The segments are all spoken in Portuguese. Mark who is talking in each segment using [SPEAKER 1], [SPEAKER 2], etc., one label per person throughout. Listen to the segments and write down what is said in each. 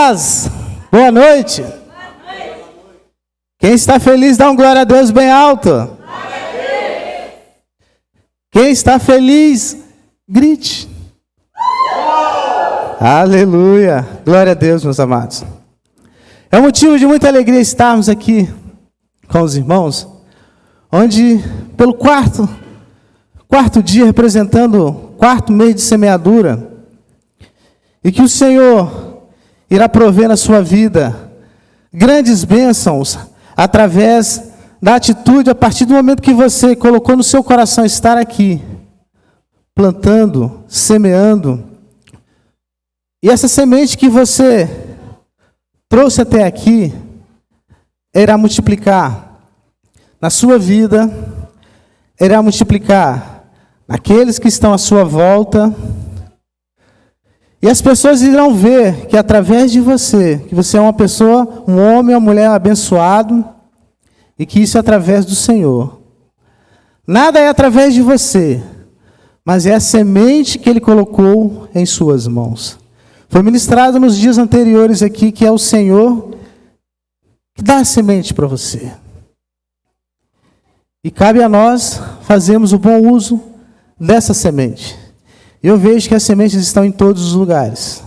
[SPEAKER 1] paz, boa noite. Quem está feliz, dá um glória a Deus bem alto. Quem está feliz, grite. Aleluia, glória a Deus, meus amados. É um motivo de muita alegria estarmos aqui com os irmãos, onde pelo quarto dia, representando o quarto mês de semeadura, e que o Senhor irá prover na sua vida grandes bênçãos através da atitude, a partir do momento que você colocou no seu coração estar aqui, plantando, semeando, e essa semente que você trouxe até aqui, irá multiplicar na sua vida, irá multiplicar naqueles que estão à sua volta, e as pessoas irão ver que através de você, que você é uma pessoa, um homem ou uma mulher abençoado, e que isso é através do Senhor. Nada é através de você, mas é a semente que Ele colocou em suas mãos. Foi ministrado nos dias anteriores aqui que é o Senhor que dá a semente para você. E cabe a nós fazermos o bom uso dessa semente. Eu vejo que as sementes estão em todos os lugares.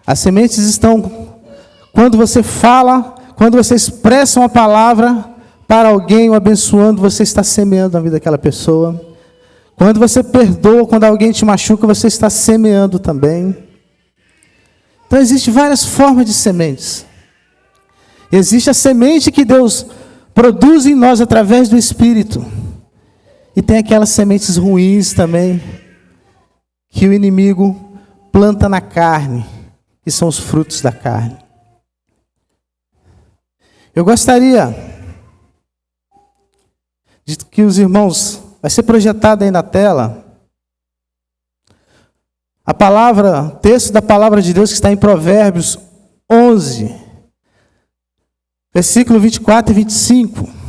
[SPEAKER 1] As sementes estão quando você fala, quando você expressa uma palavra para alguém, o abençoando, você está semeando na vida daquela pessoa. Quando você perdoa, quando alguém te machuca, você está semeando também. Então, existem várias formas de sementes. Existe a semente que Deus produz em nós através do Espírito. E tem aquelas sementes ruins também, que o inimigo planta na carne, que são os frutos da carne. Eu gostaria de que os irmãos, vai ser projetado aí na tela, a palavra, texto da palavra de Deus que está em Provérbios 11, versículo 24 e 25.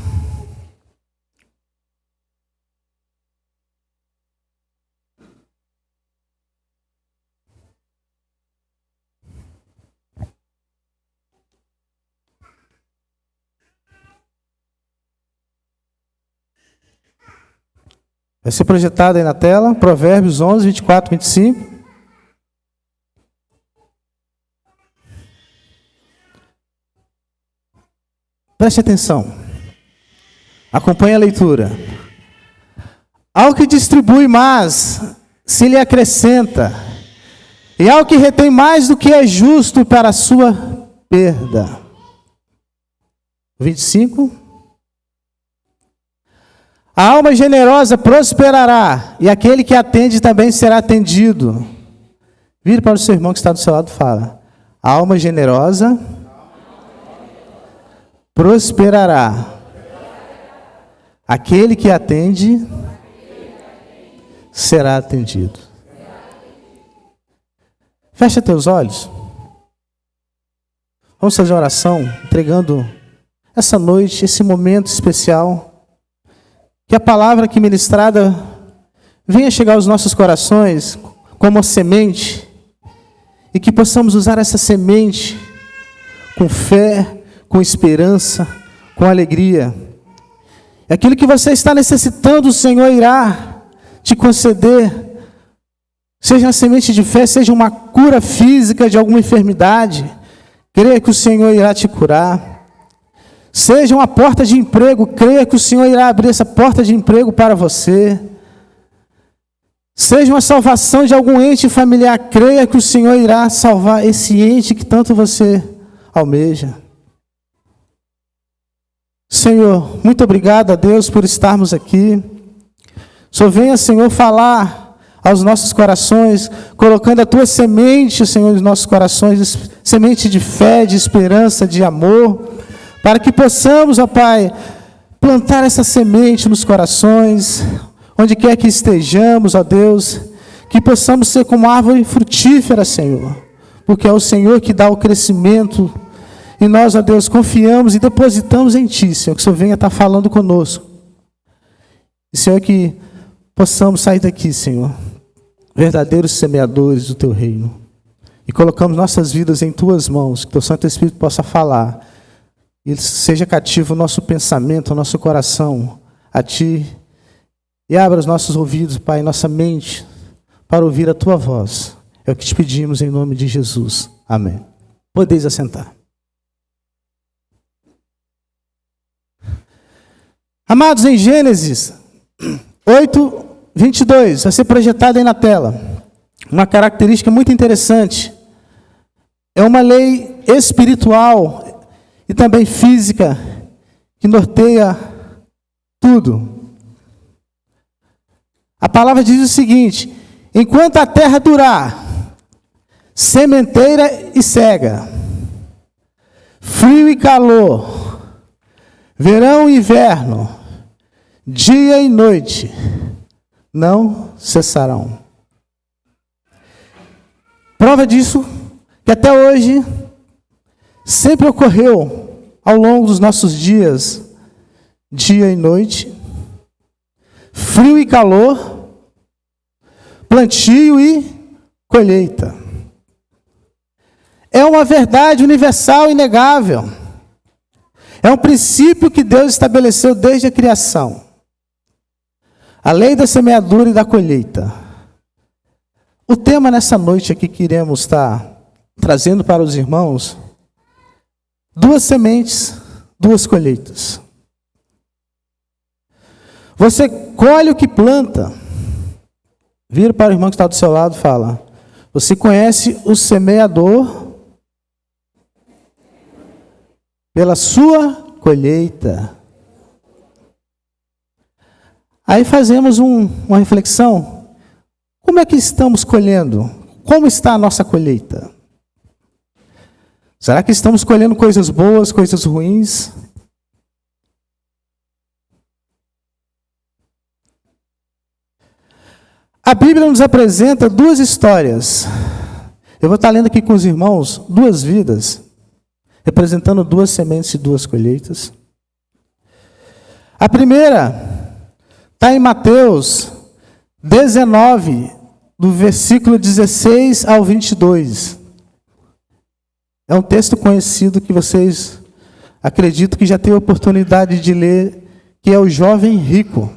[SPEAKER 1] Vai ser projetado aí na tela, Provérbios 11, 24, 25. Preste atenção. Acompanhe a leitura. Ao que distribui mais, se lhe acrescenta, e ao que retém mais do que é justo para a sua perda. 25. A alma generosa prosperará, e aquele que atende também será atendido. Vire para o seu irmão que está do seu lado e fala: a alma generosa prosperará. Aquele que atende será atendido. Fecha teus olhos. Vamos fazer uma oração, entregando essa noite, esse momento especial. Que a palavra aqui ministrada venha chegar aos nossos corações como uma semente. E que possamos usar essa semente com fé, com esperança, com alegria. Aquilo que você está necessitando, o Senhor irá te conceder. Seja uma semente de fé, seja uma cura física de alguma enfermidade. Creia que o Senhor irá te curar. Seja uma porta de emprego, creia que o Senhor irá abrir essa porta de emprego para você. Seja uma salvação de algum ente familiar, creia que o Senhor irá salvar esse ente que tanto você almeja. Senhor, muito obrigado a Deus por estarmos aqui. Só venha, Senhor, falar aos nossos corações, colocando a Tua semente, Senhor, nos nossos corações, semente de fé, de esperança, de amor, para que possamos, ó Pai, plantar essa semente nos corações, onde quer que estejamos, ó Deus, que possamos ser como árvore frutífera, Senhor, porque é o Senhor que dá o crescimento, e nós, ó Deus, confiamos e depositamos em Ti, Senhor, que o Senhor venha estar falando conosco. E, Senhor, que possamos sair daqui, Senhor, verdadeiros semeadores do Teu reino, e colocamos nossas vidas em Tuas mãos, que Teu Santo Espírito possa falar, e seja cativo o nosso pensamento, o nosso coração a Ti, e abra os nossos ouvidos, Pai, nossa mente, para ouvir a Tua voz. É o que te pedimos em nome de Jesus. Amém. Podeis assentar. Amados, em Gênesis 8, 22, vai ser projetado aí na tela. Uma característica muito interessante. É uma lei espiritual e também física que norteia tudo. A palavra diz o seguinte: enquanto a terra durar, sementeira e cega, frio e calor, verão e inverno, dia e noite, não cessarão. Prova disso que até hoje sempre ocorreu ao longo dos nossos dias, dia e noite, frio e calor, plantio e colheita. É uma verdade universal e inegável. É um princípio que Deus estabeleceu desde a criação. A lei da semeadura e da colheita. O tema nessa noite aqui que iremos estar trazendo para os irmãos: 2 sementes, 2 colheitas. Você colhe o que planta. Vira para o irmão que está do seu lado e fala: você conhece o semeador pela sua colheita. Aí fazemos uma reflexão. Como é que estamos colhendo? Como está a nossa colheita? Será que estamos colhendo coisas boas, coisas ruins? A Bíblia nos apresenta 2 histórias. Eu vou estar lendo aqui com os irmãos 2 vidas, representando 2 sementes e 2 colheitas. A primeira está em Mateus 19, do versículo 16 ao 22. É um texto conhecido que vocês, acredito que já têm a oportunidade de ler, que é o jovem rico.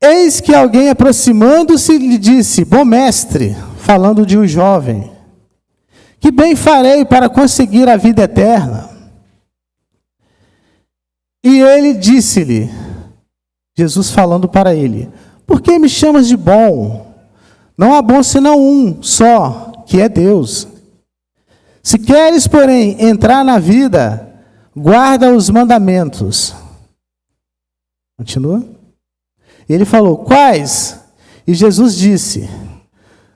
[SPEAKER 1] Eis que alguém, aproximando-se, lhe disse: bom mestre, falando de um jovem, que bem farei para conseguir a vida eterna? E ele disse-lhe, Jesus falando para ele: por que me chamas de bom? Não há bom senão um só, que é Deus. Se queres, porém, entrar na vida, guarda os mandamentos. Continua. Ele falou: quais? E Jesus disse: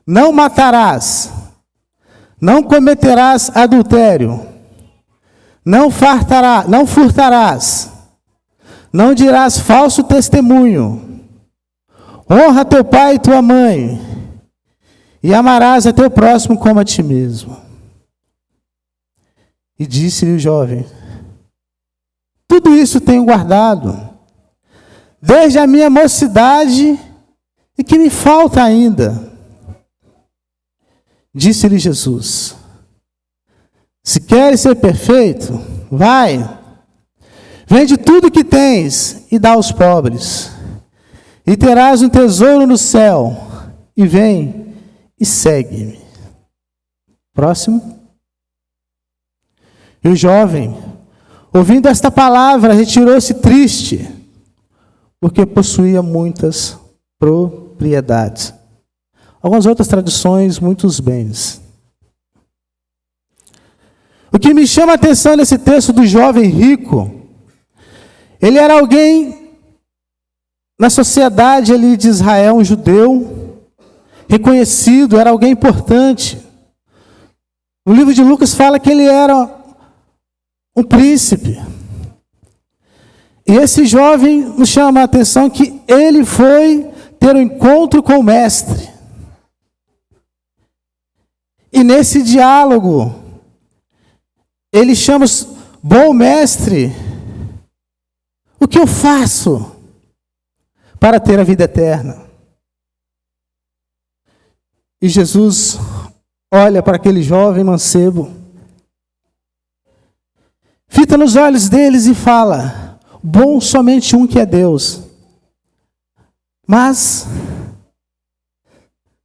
[SPEAKER 1] não matarás, não cometerás adultério, não furtarás, não dirás falso testemunho, honra teu pai e tua mãe, e amarás a teu próximo como a ti mesmo. E disse-lhe o jovem: tudo isso tenho guardado desde a minha mocidade, e que me falta ainda? Disse-lhe Jesus: se queres ser perfeito, vai, vende tudo que tens e dá aos pobres, e terás um tesouro no céu, e vem e segue-me. Próximo. E o jovem, ouvindo esta palavra, retirou-se triste, porque possuía muitas propriedades. Algumas outras traduções, muitos bens. O que me chama a atenção nesse texto do jovem rico, ele era alguém na sociedade ali de Israel, um judeu, reconhecido, era alguém importante. O livro de Lucas fala que ele era um príncipe. E esse jovem nos chama a atenção que ele foi ter um encontro com o mestre. E nesse diálogo, ele chama: bom mestre, o que eu faço para ter a vida eterna? E Jesus olha para aquele jovem mancebo, fita nos olhos deles e fala: bom somente um, que é Deus. Mas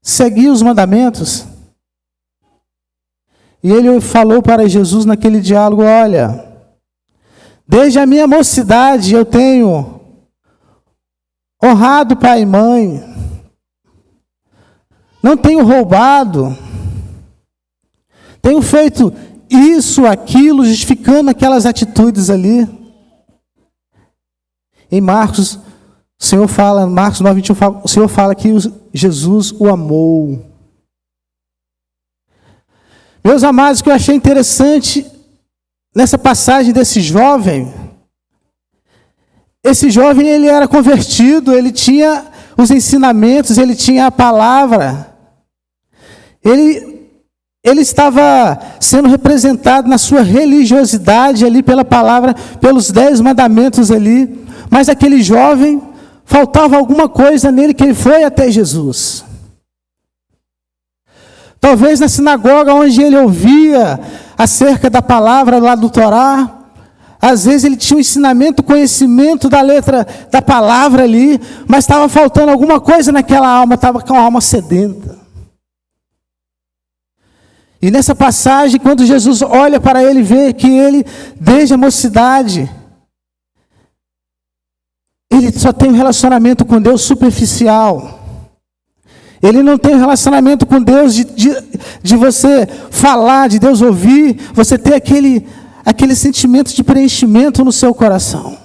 [SPEAKER 1] segui os mandamentos. E ele falou para Jesus naquele diálogo: olha, desde a minha mocidade eu tenho honrado pai e mãe, não tenho roubado, tenho feito isso, aquilo, justificando aquelas atitudes ali. Em Marcos, o Senhor fala, Marcos 9:21, o Senhor fala que Jesus o amou. Meus amados, o que eu achei interessante nessa passagem desse jovem, esse jovem ele era convertido, ele tinha os ensinamentos, ele tinha a palavra, ele estava sendo representado na sua religiosidade ali pela palavra, pelos 10 mandamentos ali, mas aquele jovem, faltava alguma coisa nele que ele foi até Jesus. Talvez na sinagoga onde ele ouvia acerca da palavra lá do Torá, às vezes ele tinha um ensinamento, conhecimento da letra da palavra ali, mas estava faltando alguma coisa naquela alma, estava com a alma sedenta. E nessa passagem, quando Jesus olha para ele, vê que ele, desde a mocidade, ele só tem um relacionamento com Deus superficial. Ele não tem um relacionamento com Deus de você falar, de Deus ouvir, você ter aquele sentimento de preenchimento no seu coração.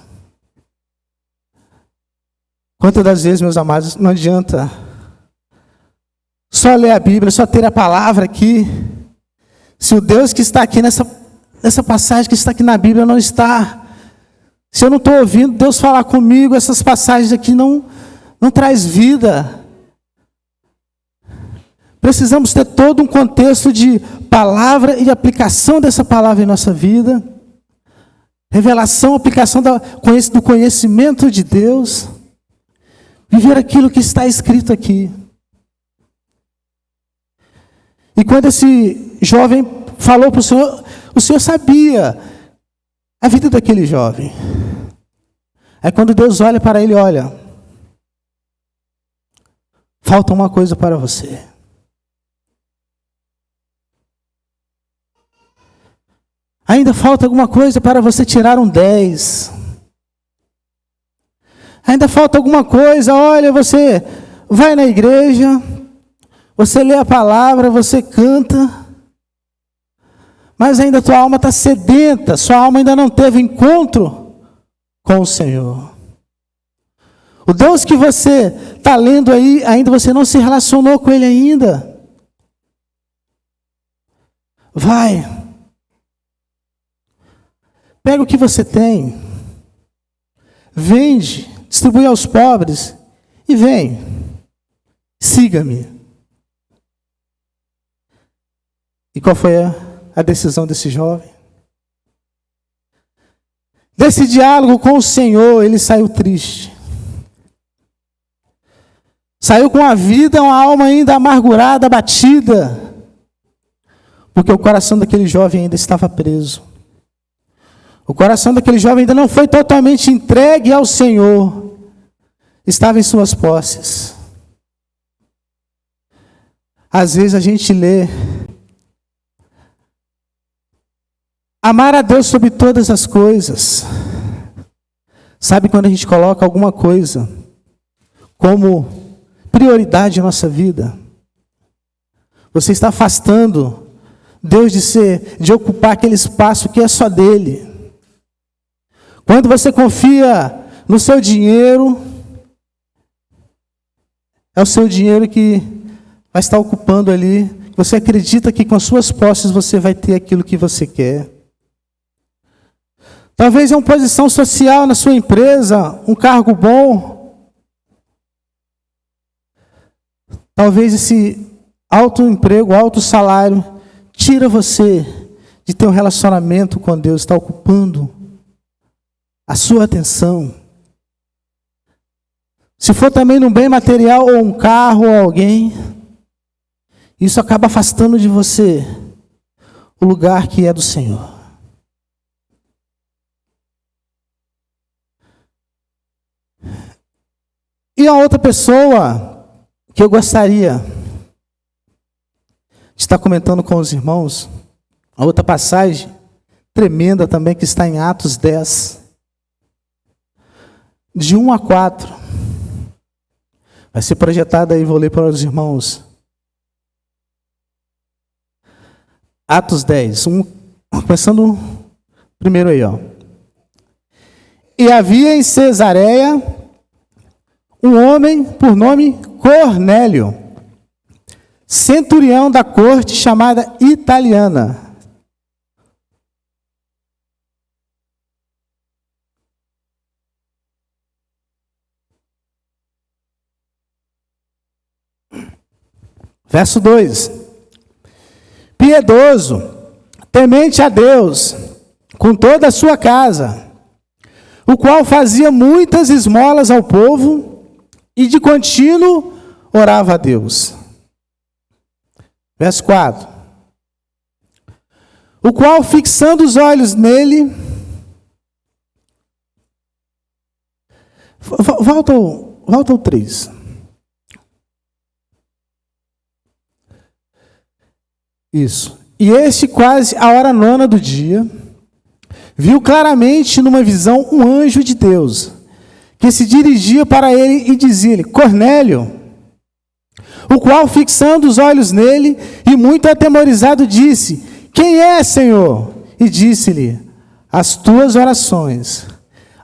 [SPEAKER 1] Quantas das vezes, meus amados, não adianta só ler a Bíblia, só ter a palavra aqui, se o Deus que está aqui nessa passagem que está aqui na Bíblia não está, se eu não estou ouvindo Deus falar comigo, essas passagens aqui não traz vida. Precisamos ter todo um contexto de palavra e aplicação dessa palavra em nossa vida. Revelação, aplicação do conhecimento de Deus. Viver aquilo que está escrito aqui. E quando esse jovem falou para o Senhor sabia a vida daquele jovem. Aí quando Deus olha para ele, olha, falta uma coisa para você. Ainda falta alguma coisa para você tirar um 10. Ainda falta alguma coisa, olha, você vai na igreja, você lê a palavra, você canta, mas ainda a tua alma está sedenta, sua alma ainda não teve encontro com o Senhor. O Deus que você está lendo aí, ainda você não se relacionou com Ele ainda. Vai. Pega o que você tem, vende, distribui aos pobres e vem, siga-me. E qual foi a decisão desse jovem? Desse diálogo com o Senhor, ele saiu triste. Saiu com a vida, uma alma ainda amargurada, abatida, porque o coração daquele jovem ainda estava preso. O coração daquele jovem ainda não foi totalmente entregue ao Senhor. Estava em suas posses. Às vezes a gente lê: amar a Deus sobre todas as coisas. Sabe quando a gente coloca alguma coisa como prioridade na nossa vida? Você está afastando Deus de ocupar aquele espaço que é só dele. Quando você confia no seu dinheiro, é o seu dinheiro que vai estar ocupando ali. Você acredita que com as suas posses você vai ter aquilo que você quer. Talvez é uma posição social na sua empresa, um cargo bom. Talvez esse alto emprego, alto salário, tira você de ter um relacionamento com Deus, está ocupando a sua atenção. Se for também num bem material, ou um carro, ou alguém, Isso acaba afastando de você o lugar que é do Senhor. E a outra pessoa que eu gostaria de estar comentando com os irmãos, a outra passagem tremenda também que está em Atos 10, de 1 a 4. Vai ser projetada aí, vou ler para os irmãos. Atos 10, começando primeiro aí, ó. E havia em Cesareia um homem por nome Cornélio, centurião da corte chamada Italiana. Verso 2. Piedoso, temente a Deus, com toda a sua casa, o qual fazia muitas esmolas ao povo e de contínuo orava a Deus. Verso 4. O qual, fixando os olhos nele, volta ao 3. Isso. E este, quase a hora 9 do dia, viu claramente numa visão um anjo de Deus, que se dirigia para ele e dizia-lhe: Cornélio. O qual, fixando os olhos nele e muito atemorizado, disse: Quem é, Senhor? E disse-lhe: As tuas orações,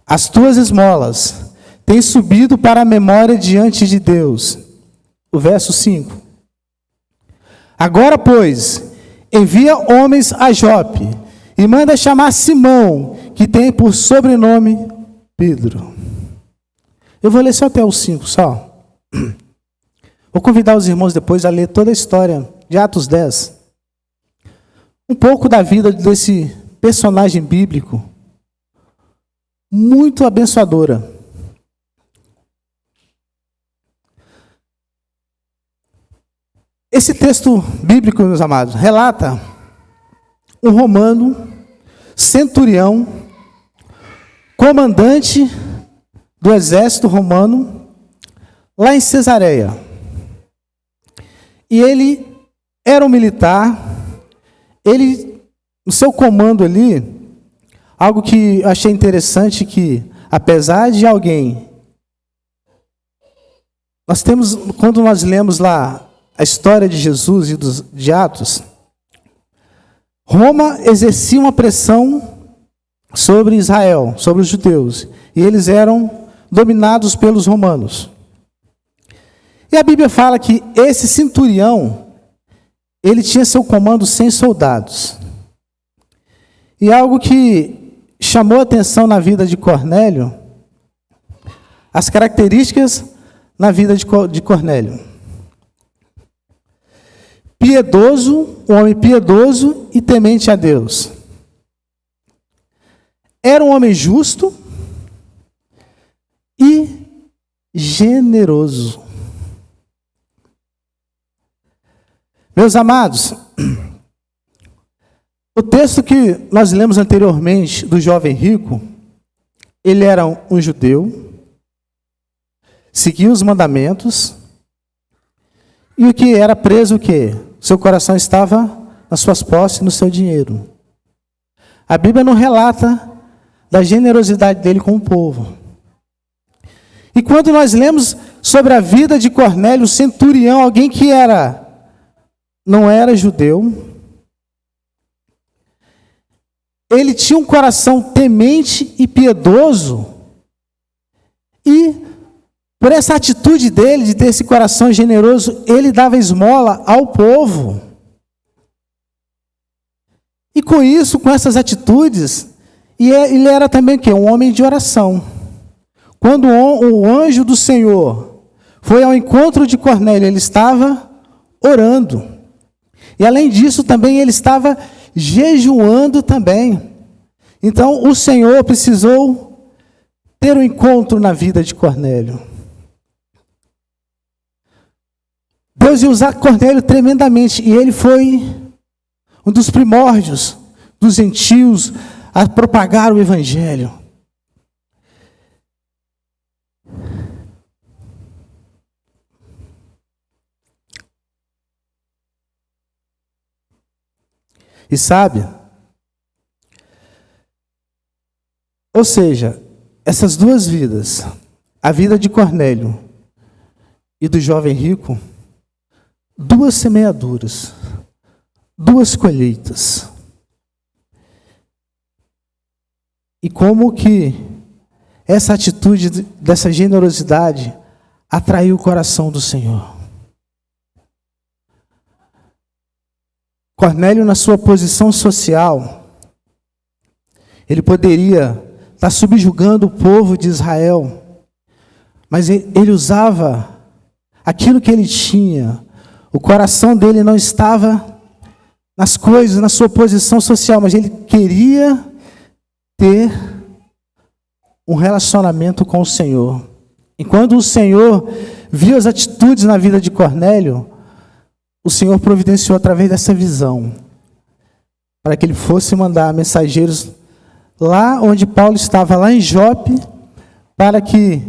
[SPEAKER 1] as tuas esmolas, têm subido para a memória diante de Deus. O verso 5. Agora, pois, envia homens a Jope e manda chamar Simão, que tem por sobrenome Pedro. Eu vou ler só até o 5, só. Vou convidar os irmãos depois a ler toda a história de Atos 10. Um pouco da vida desse personagem bíblico, muito abençoadora. Esse texto bíblico, meus amados, relata um romano, centurião, comandante do exército romano, lá em Cesareia. E ele era um militar, no seu comando ali, algo que eu achei interessante, que apesar de alguém, quando nós lemos lá a história de Jesus e de Atos, Roma exercia uma pressão sobre Israel, sobre os judeus, e eles eram dominados pelos romanos. E a Bíblia fala que esse centurião, ele tinha seu comando 100 soldados. E algo que chamou a atenção na vida de Cornélio, as características na vida de Cornélio. Piedoso, um homem piedoso e temente a Deus. Era um homem justo e generoso. Meus amados, o texto que nós lemos anteriormente do jovem rico, ele era um judeu, seguia os mandamentos, e o que era preso, o quê? Seu coração estava nas suas posses, no seu dinheiro. A Bíblia não relata da generosidade dele com o povo. E quando nós lemos sobre a vida de Cornélio, o centurião, alguém que não era judeu, ele tinha um coração temente e piedoso, e por essa atitude dele, de ter esse coração generoso, ele dava esmola ao povo. E com isso, com essas atitudes, ele era também o quê? Um homem de oração. Quando o anjo do Senhor foi ao encontro de Cornélio, ele estava orando. E além disso, também ele estava jejuando também. Então, o Senhor precisou ter um encontro na vida de Cornélio. Deus ia usar Cornélio tremendamente, e ele foi um dos primórdios dos gentios a propagar o evangelho. E sabe? Ou seja, essas duas vidas, a vida de Cornélio e do jovem rico, duas semeaduras, duas colheitas. E como que essa atitude dessa generosidade atraiu o coração do Senhor. Cornélio, na sua posição social, ele poderia estar subjugando o povo de Israel, mas ele usava aquilo que ele tinha. O coração dele não estava nas coisas, na sua posição social, mas ele queria ter um relacionamento com o Senhor. E quando o Senhor viu as atitudes na vida de Cornélio, o Senhor providenciou através dessa visão, para que ele fosse mandar mensageiros lá onde Paulo estava, lá em Jope, para que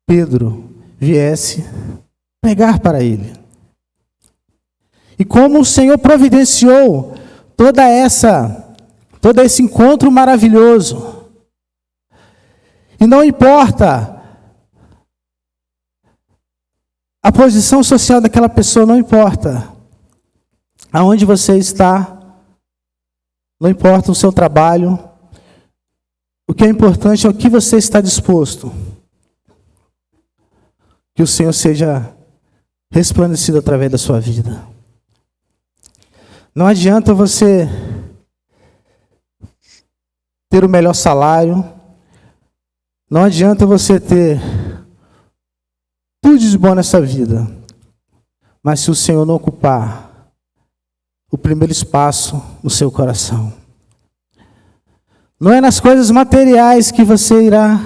[SPEAKER 1] Pedro viesse pregar para ele. E como o Senhor providenciou todo esse encontro maravilhoso. E não importa a posição social daquela pessoa, não importa aonde você está, não importa o seu trabalho, o que é importante é o que você está disposto. Que o Senhor seja resplandecido através da sua vida. Não adianta você ter o melhor salário, não adianta você ter tudo de bom nessa vida, mas se o Senhor não ocupar o primeiro espaço no seu coração, não é nas coisas materiais que você irá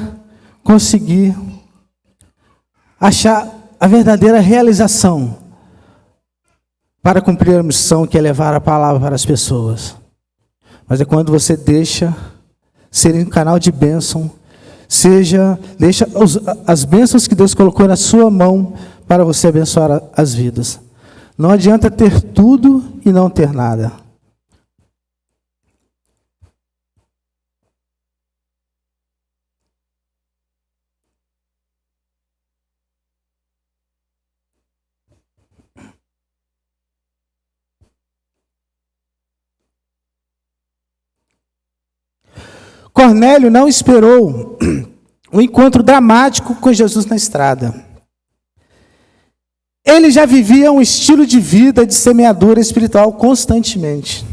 [SPEAKER 1] conseguir achar a verdadeira realização para cumprir a missão que é levar a palavra para as pessoas. Mas é quando você deixa ser um canal de bênção, deixa as bênçãos que Deus colocou na sua mão para você abençoar as vidas. Não adianta ter tudo e não ter nada. Cornélio não esperou um encontro dramático com Jesus na estrada. Ele já vivia um estilo de vida de semeadura espiritual constantemente.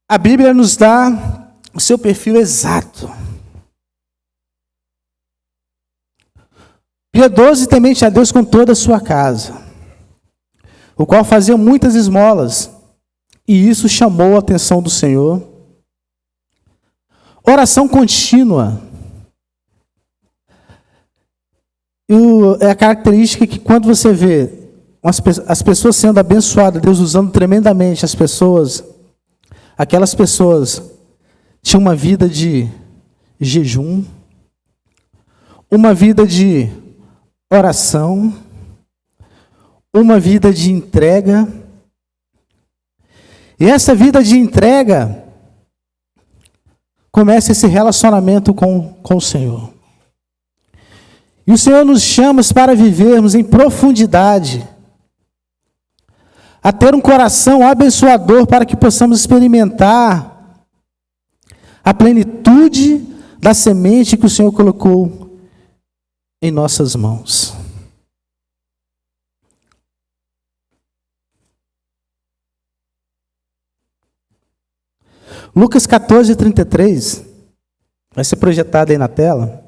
[SPEAKER 1] A Bíblia nos dá o seu perfil exato. Piedoso e temente a Deus com toda a sua casa, o qual fazia muitas esmolas, e isso chamou a atenção do Senhor. Oração contínua. É a característica que quando você vê as pessoas sendo abençoadas, Deus usando tremendamente as pessoas, aquelas pessoas tinham uma vida de jejum, uma vida de oração, uma vida de entrega. E essa vida de entrega começa esse relacionamento com o Senhor. E o Senhor nos chama para vivermos em profundidade, a ter um coração abençoador para que possamos experimentar a plenitude da semente que o Senhor colocou em nossas mãos. Lucas 14, 33, vai ser projetado aí na tela.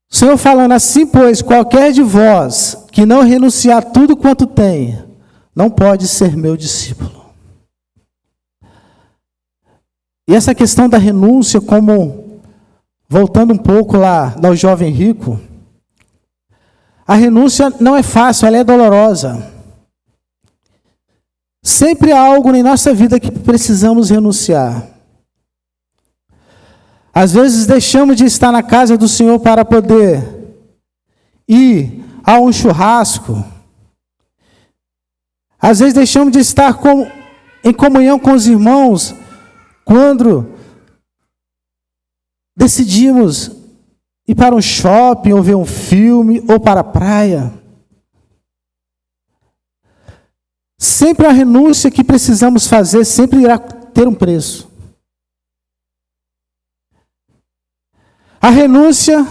[SPEAKER 1] O Senhor falando assim, pois, qualquer de vós que não renunciar a tudo quanto tem, não pode ser meu discípulo. E essa questão da renúncia como voltando um pouco lá ao jovem rico, a renúncia não é fácil, ela é dolorosa. Sempre há algo em nossa vida que precisamos renunciar. Às vezes deixamos de estar na casa do Senhor para poder ir a um churrasco. Às vezes deixamos de estar em comunhão com os irmãos quando decidimos ir para um shopping, ou ver um filme, ou para a praia. Sempre a renúncia que precisamos fazer, sempre irá ter um preço. A renúncia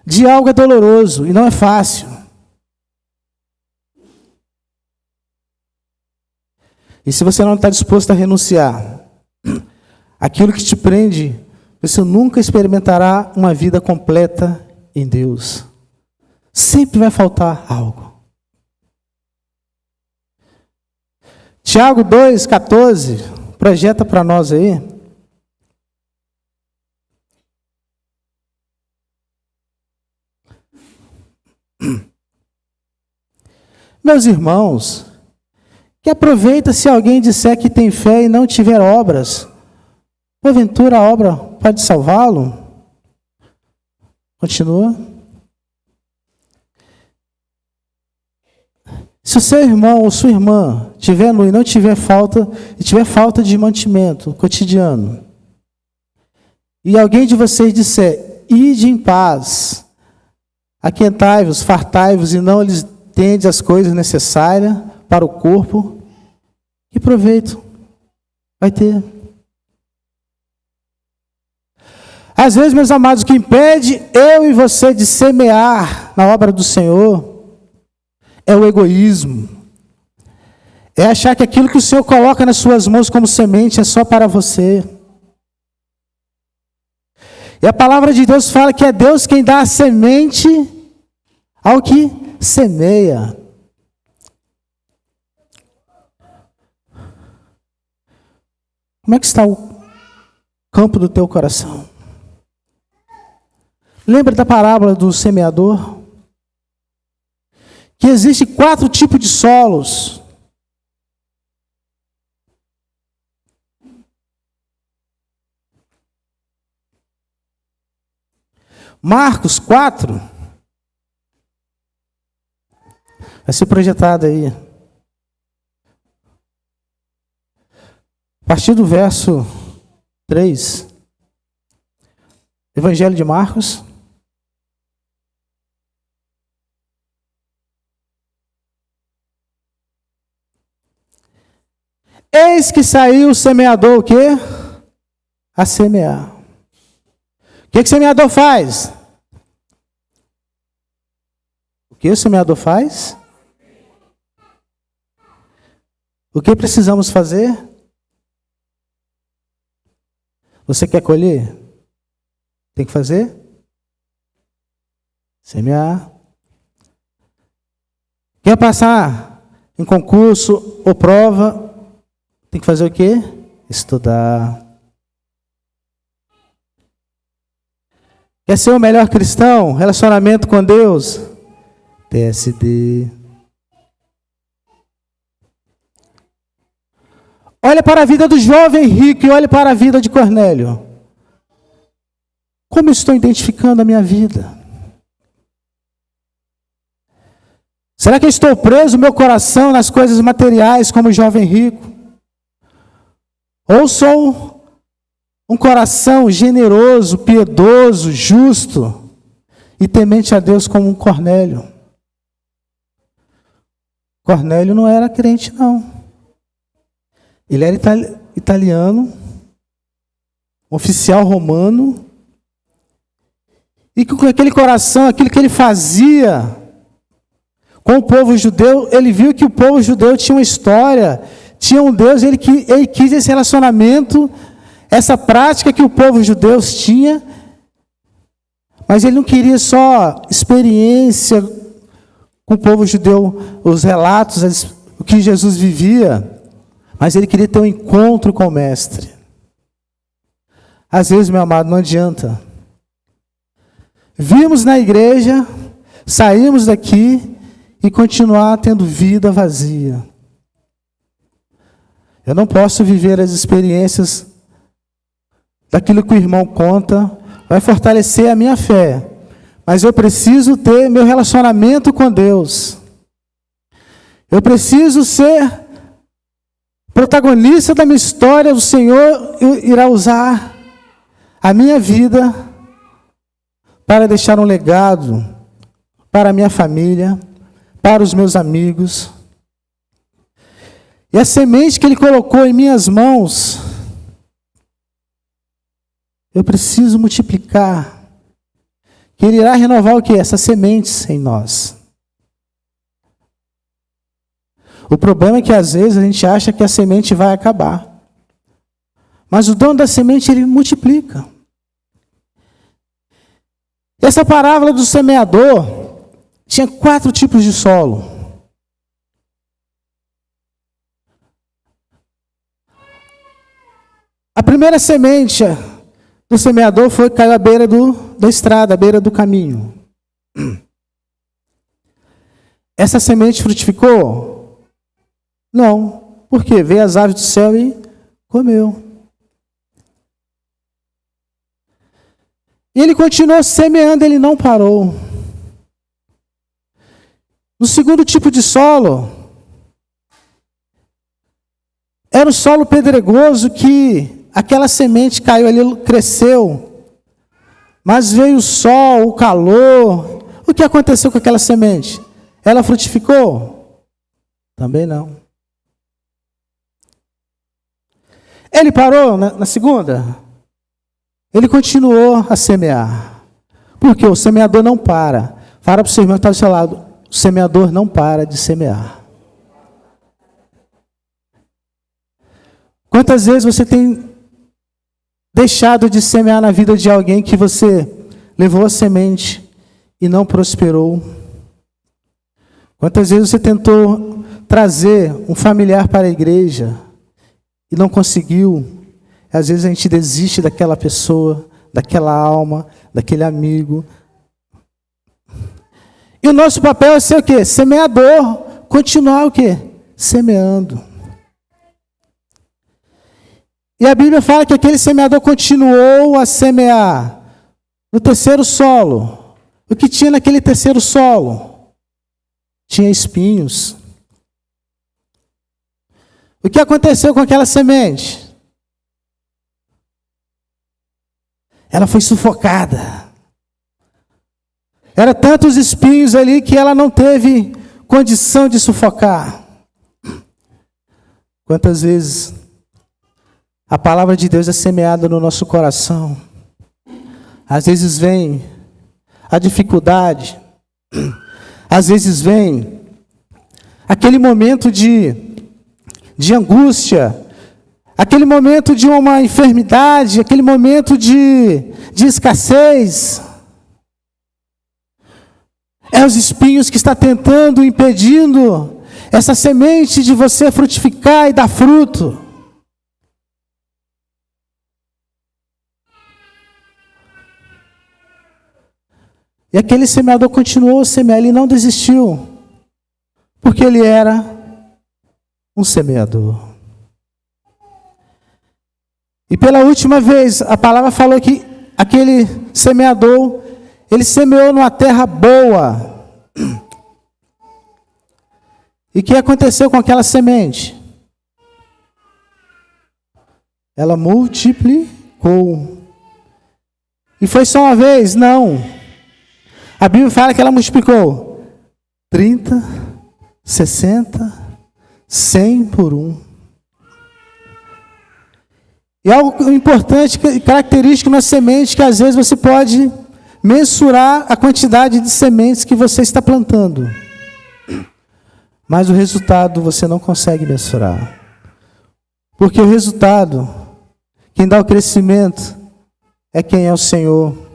[SPEAKER 1] de algo é doloroso e não é fácil. E se você não está disposto a renunciar, aquilo que te prende, você nunca experimentará uma vida completa em Deus. Sempre vai faltar algo. Tiago 2,14, projeta para nós aí. Meus irmãos, que aproveita se alguém disser que tem fé e não tiver obras, porventura a obra pode salvá-lo? Continua. Se o seu irmão ou sua irmã tiver nu e não tiver falta, e tiver falta de mantimento cotidiano, e alguém de vocês disser, ide em paz, aquentai-vos, fartai-vos, e não lhes tende as coisas necessárias para o corpo, que proveito vai ter? Às vezes, meus amados, o que impede eu e você de semear na obra do Senhor é o egoísmo. É achar que aquilo que o Senhor coloca nas suas mãos como semente é só para você. E a palavra de Deus fala que é Deus quem dá a semente ao que semeia. Como é que está o campo do teu coração? Lembra da parábola do semeador? Que existe 4 tipos de solos. Marcos 4. Vai ser projetado aí. A partir do verso 3. Evangelho de Marcos. Eis que saiu o semeador, o quê? A semear. O que o semeador faz? O que o semeador faz? O que precisamos fazer? Você quer colher? Tem que fazer? Semear. Quer passar em concurso ou prova? Tem que fazer o quê? Estudar. Quer ser o melhor cristão? Relacionamento com Deus? TSD. Olha para a vida do jovem rico e olha para a vida de Cornélio. Como eu estou identificando a minha vida? Será que eu estou preso meu coração nas coisas materiais como o jovem rico? Ou sou um coração generoso, piedoso, justo e temente a Deus como um Cornélio? Cornélio não era crente, não. Ele era italiano, um oficial romano, e com aquele coração, aquilo que ele fazia com o povo judeu, ele viu que o povo judeu tinha uma história, tinha um Deus, ele quis esse relacionamento, essa prática que o povo judeu tinha, mas ele não queria só experiência com o povo judeu, os relatos, o que Jesus vivia, mas ele queria ter um encontro com o Mestre. Às vezes, meu amado, não adianta. Vimos na igreja, saímos daqui e continuar tendo vida vazia. Eu não posso viver as experiências daquilo que o irmão conta, vai fortalecer a minha fé. Mas eu preciso ter meu relacionamento com Deus. Eu preciso ser protagonista da minha história. O Senhor irá usar a minha vida para deixar um legado para a minha família, para os meus amigos. E a semente que Ele colocou em minhas mãos, eu preciso multiplicar. Que Ele irá renovar o quê? Essas sementes em nós. O problema é que às vezes a gente acha que a semente vai acabar. Mas o dono da semente, Ele multiplica. Essa parábola do semeador tinha 4 tipos de solo. A primeira semente do semeador caiu à beira da estrada, à beira do caminho. Essa semente frutificou? Não. Por quê? Veio as aves do céu e comeu. E ele continuou semeando, ele não parou. No segundo tipo de solo, era o solo pedregoso que aquela semente caiu ali, cresceu, mas veio o sol, o calor. O que aconteceu com aquela semente? Ela frutificou? Também não. Ele parou na segunda? Ele continuou a semear. Porque o semeador não para. Fala para o seu irmão que está do seu lado. O semeador não para de semear. Quantas vezes você tem deixado de semear na vida de alguém que você levou a semente e não prosperou? Quantas vezes você tentou trazer um familiar para a igreja e não conseguiu? Às vezes a gente desiste daquela pessoa, daquela alma, daquele amigo. E o nosso papel é ser o quê? Semeador. Continuar o quê? Semeando. E a Bíblia fala que aquele semeador continuou a semear no terceiro solo. O que tinha naquele terceiro solo? Tinha espinhos. O que aconteceu com aquela semente? Ela foi sufocada. Era tantos espinhos ali que ela não teve condição de sufocar. Quantas vezes a palavra de Deus é semeada no nosso coração? Às vezes vem a dificuldade. Às vezes vem aquele momento de angústia. Aquele momento de uma enfermidade, aquele momento de escassez. É os espinhos que está tentando, impedindo essa semente de você frutificar e dar fruto. E aquele semeador continuou a semear, ele não desistiu, porque ele era um semeador. E pela última vez, a palavra falou que aquele semeador, ele semeou numa terra boa. E o que aconteceu com aquela semente? Ela multiplicou. E foi só uma vez? Não. A Bíblia fala que ela multiplicou 30, 60, 100 por 1. E algo importante, característico na semente, que às vezes você pode mensurar a quantidade de sementes que você está plantando. Mas o resultado você não consegue mensurar. Porque o resultado, quem dá o crescimento, é quem é o Senhor.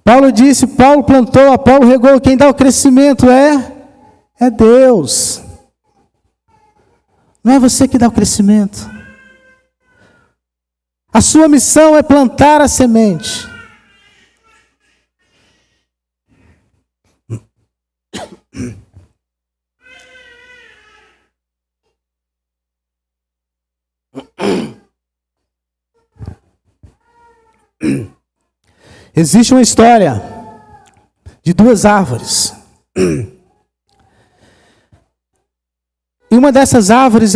[SPEAKER 1] Paulo disse, Paulo plantou, Apolo regou, quem dá o crescimento é Deus. Não é você que dá o crescimento. A sua missão é plantar a semente. Existe uma história de duas árvores. E uma dessas árvores,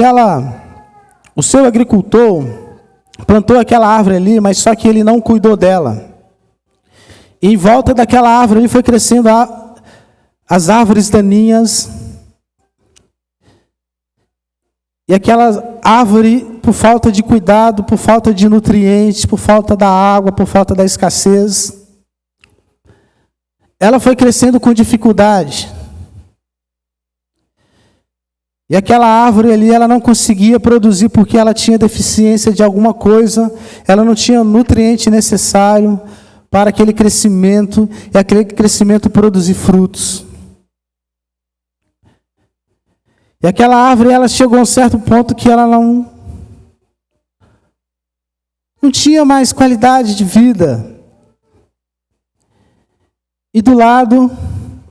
[SPEAKER 1] o seu agricultor plantou aquela árvore ali, mas só que ele não cuidou dela. E em volta daquela árvore ali foi crescendo as árvores daninhas. E aquela árvore, por falta de cuidado, por falta de nutrientes, por falta da água, por falta da escassez, ela foi crescendo com dificuldade. E aquela árvore ali, ela não conseguia produzir porque ela tinha deficiência de alguma coisa, ela não tinha o nutriente necessário para aquele crescimento, e aquele crescimento produzir frutos. E aquela árvore, ela chegou a um certo ponto que ela não tinha mais qualidade de vida. E do lado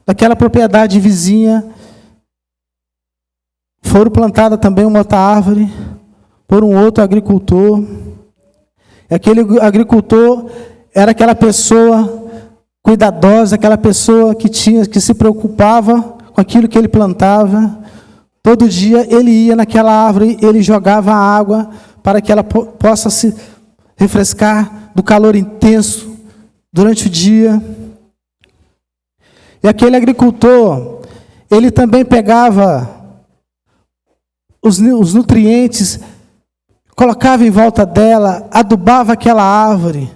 [SPEAKER 1] daquela propriedade vizinha, foram plantada também uma outra árvore por um outro agricultor. E aquele agricultor era aquela pessoa cuidadosa, aquela pessoa que se preocupava com aquilo que ele plantava. Todo dia ele ia naquela árvore, ele jogava água para que ela possa se refrescar do calor intenso durante o dia. E aquele agricultor, ele também pegava os nutrientes, colocava em volta dela, adubava aquela árvore.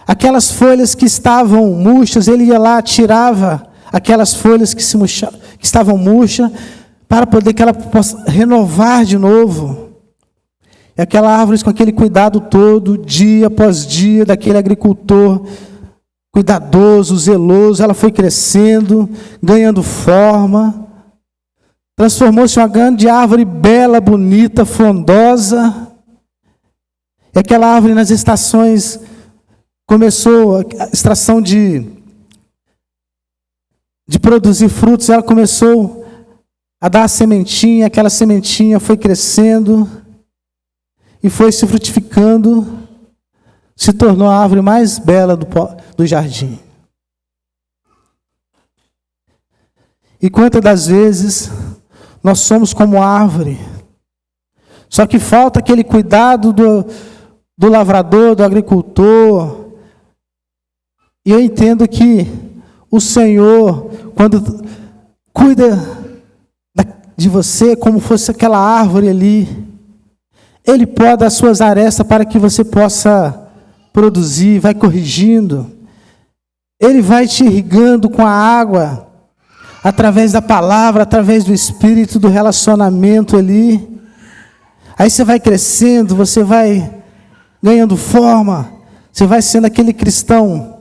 [SPEAKER 1] Aquelas folhas que estavam murchas, ele ia lá, tirava aquelas folhas que estavam murchas, para poder que ela possa renovar de novo. E aquela árvore com aquele cuidado todo, dia após dia, daquele agricultor cuidadoso, zeloso, ela foi crescendo, ganhando forma, transformou-se em uma grande árvore bela, bonita, frondosa. E aquela árvore nas estações começou a extração de produzir frutos, ela começou a dar a sementinha, aquela sementinha foi crescendo e foi se frutificando, se tornou a árvore mais bela do jardim. E quantas das vezes nós somos como árvore, só que falta aquele cuidado do lavrador, do agricultor. E eu entendo que o Senhor, quando cuida de você como fosse aquela árvore ali, Ele poda as suas arestas para que você possa produzir, vai corrigindo. Ele vai te irrigando com a água, através da palavra, através do Espírito, do relacionamento ali. Aí você vai crescendo, você vai ganhando forma, você vai sendo aquele cristão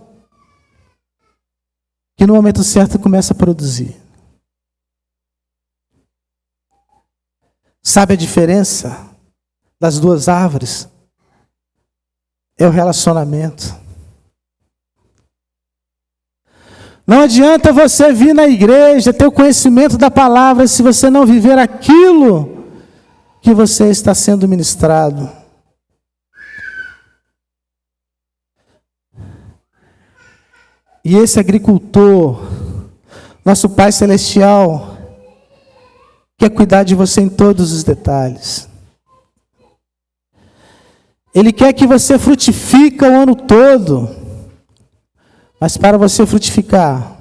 [SPEAKER 1] que no momento certo começa a produzir. Sabe a diferença das duas árvores? É o relacionamento. Não adianta você vir na igreja, ter o conhecimento da palavra, se você não viver aquilo que você está sendo ministrado. E esse agricultor, nosso Pai Celestial, quer cuidar de você em todos os detalhes. Ele quer que você frutifique o ano todo. Mas para você frutificar,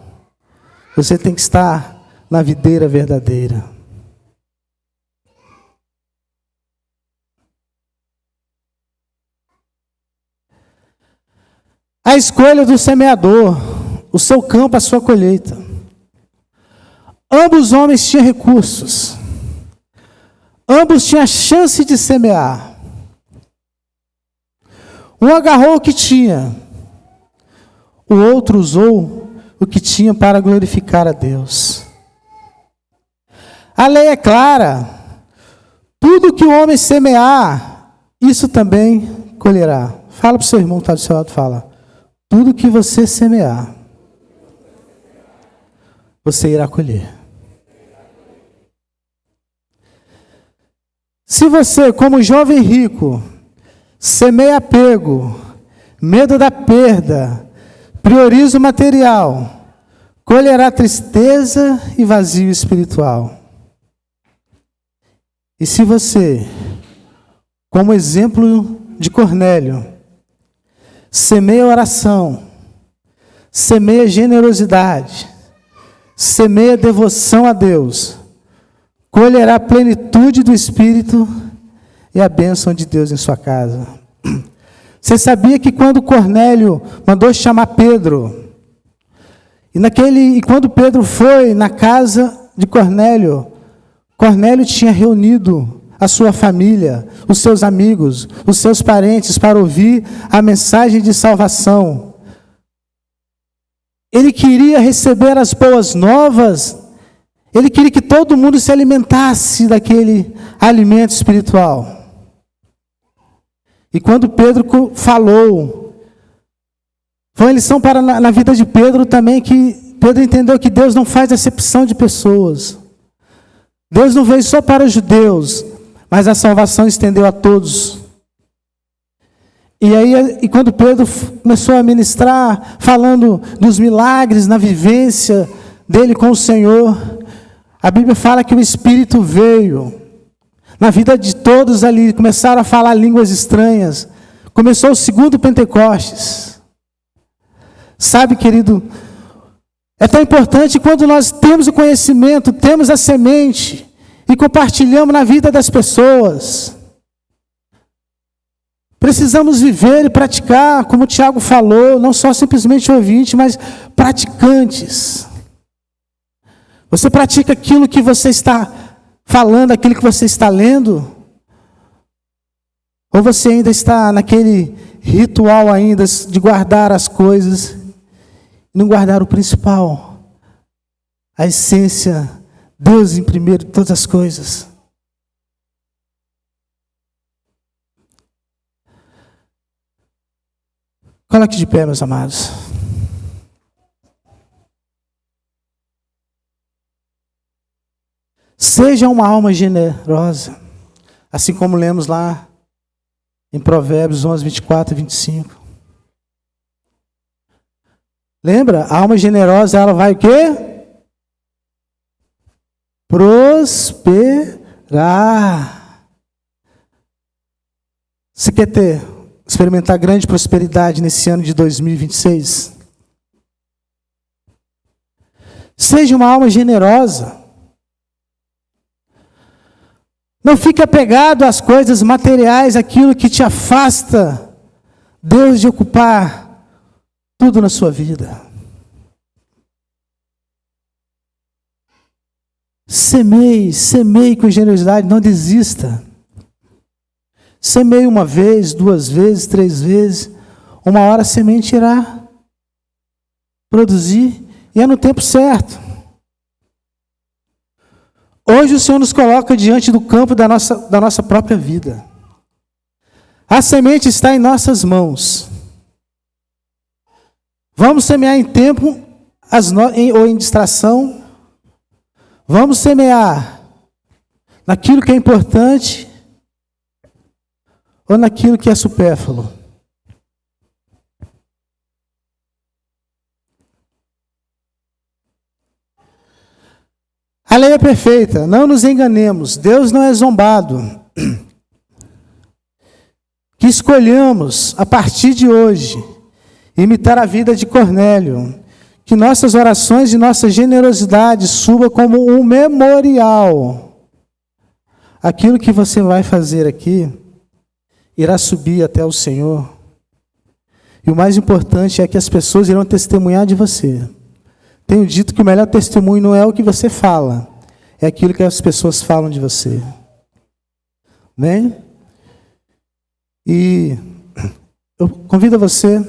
[SPEAKER 1] você tem que estar na videira verdadeira. A escolha do semeador, o seu campo, a sua colheita. Ambos homens tinham recursos. Ambos tinham a chance de semear. Um agarrou o que tinha. O outro usou o que tinha para glorificar a Deus. A lei é clara. Tudo que o homem semear, isso também colherá. Fala para o seu irmão que está do seu lado, fala. Tudo que você semear, você irá colher. Se você, como jovem rico, semeia apego, medo da perda, prioriza o material, colherá tristeza e vazio espiritual. E se você, como exemplo de Cornélio, semeia oração, semeia generosidade, semeia devoção a Deus, colherá a plenitude do Espírito e a bênção de Deus em sua casa. Você sabia que quando Cornélio mandou chamar Pedro, e quando Pedro foi na casa de Cornélio, Cornélio tinha reunido a sua família, os seus amigos, os seus parentes para ouvir a mensagem de salvação. Ele queria receber as boas novas, ele queria que todo mundo se alimentasse daquele alimento espiritual. E quando Pedro falou, foi uma lição para na vida de Pedro também, que Pedro entendeu que Deus não faz acepção de pessoas. Deus não veio só para os judeus, mas a salvação estendeu a todos. E quando Pedro começou a ministrar, falando dos milagres na vivência dele com o Senhor, a Bíblia fala que o Espírito veio na vida de todos ali, começaram a falar línguas estranhas. Começou o segundo Pentecostes. Sabe, querido, é tão importante quando nós temos o conhecimento, temos a semente e compartilhamos na vida das pessoas. Precisamos viver e praticar, como o Tiago falou, não só simplesmente ouvintes, mas praticantes. Você pratica aquilo que você está falando, aquilo que você está lendo? Ou você ainda está naquele ritual ainda de guardar as coisas e não guardar o principal, a essência, Deus em primeiro de todas as coisas? Coloque de pé, meus amados. Seja uma alma generosa, assim como lemos lá em Provérbios 11, 24 e 25. Lembra? A alma generosa, ela vai o quê? Prosperar. Você quer experimentar grande prosperidade nesse ano de 2026? Seja uma alma generosa. Não fique apegado às coisas materiais, aquilo que te afasta Deus de ocupar tudo na sua vida. Semeie com generosidade, não desista. Semeie uma vez, 2 vezes, 3 vezes. Uma hora a semente irá produzir, e é no tempo certo. Hoje o Senhor nos coloca diante do campo da nossa própria vida. A semente está em nossas mãos. Vamos semear em tempo ou em distração. Vamos semear naquilo que é importante ou naquilo que é supérfluo. A lei é perfeita, não nos enganemos, Deus não é zombado. Que escolhamos, a partir de hoje, imitar a vida de Cornélio, que nossas orações e nossa generosidade suba como um memorial. Aquilo que você vai fazer aqui, irá subir até o Senhor. E o mais importante é que as pessoas irão testemunhar de você. Tenho dito que o melhor testemunho não é o que você fala, é aquilo que as pessoas falam de você. Amém? E eu convido você,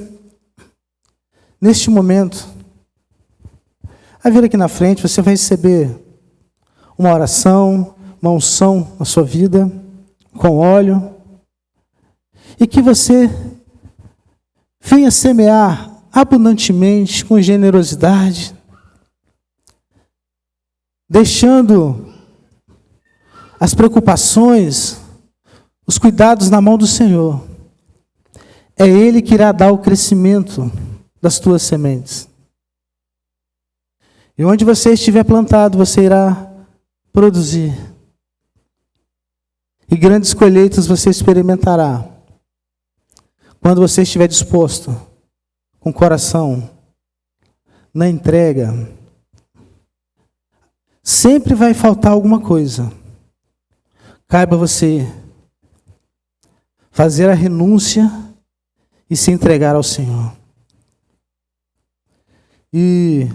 [SPEAKER 1] neste momento, a vir aqui na frente. Você vai receber uma oração, uma unção na sua vida, com óleo. e que você venha semear abundantemente, com generosidade, deixando as preocupações, os cuidados na mão do Senhor. É Ele que irá dar o crescimento das tuas sementes. E onde você estiver plantado, você irá produzir. E grandes colheitas você experimentará. Quando você estiver disposto, com o coração, na entrega. Sempre vai faltar alguma coisa. Caiba você fazer a renúncia e se entregar ao Senhor. E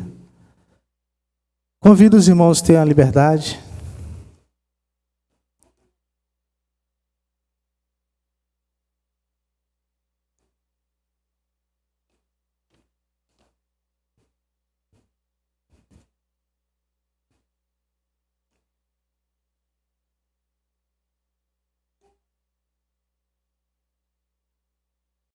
[SPEAKER 1] convido os irmãos a ter a liberdade